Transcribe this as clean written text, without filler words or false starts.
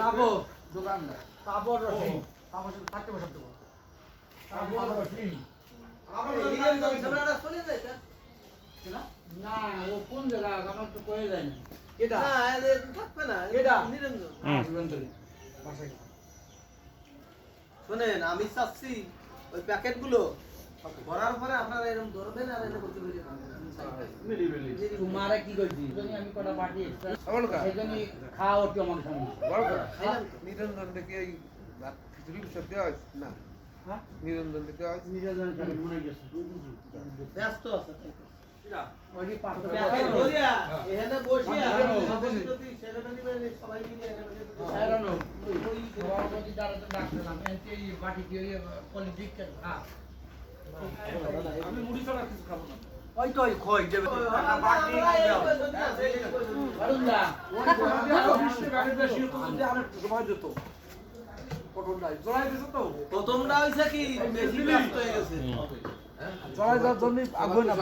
তাবর দোকানদার তাবর রহিম তাবর সাথে থাকতে বসে দেবো তাবর রহিম না ও কোন জায়গা আমার তো কয়ে যায় না এটা না থাকবে না এটা নিরঞ্জন নিরঞ্জন বাসায় শুনেন আমি চাচ্ছি ওই প্যাকেটগুলো ভরার পরে আপনারা এরকম ধরবেন আর এটা করতে বেরিয়ে তোমারে কি কইছি তুমি আমি কটা পার্টি এক্সট্রা সেজন্য খাও একটু আমার সঙ্গে নিরঞ্জন থেকে এই খিচুড়ি সব দেওয়া হয়েছে না হ্যাঁ নিরঞ্জন থেকে দেওয়া হয়েছে নিরঞ্জন খালি মনে গেছে ব্যস্ত আছে ওই যে পাঁচটা প্যাকেট ভরিয়া এখানে বসিয়া সভাপতি সেক্রেটারি মানে সবাই মিলে এখানে সারানো ওই সভাপতি দ্বারা তো ডাকলাম এই বাটি কি ওই পলিটিক্স হ্যাঁ আমি মুড়ি ছাড়া কিছু খাবো না। ওই তো ওই খই দেবে বাটি দাও অরুণ দা প্রথমটা হইছে কি বেশি ব্যস্ত হয়ে গেছে জড়াই যাওয়ার জন্য আগুন না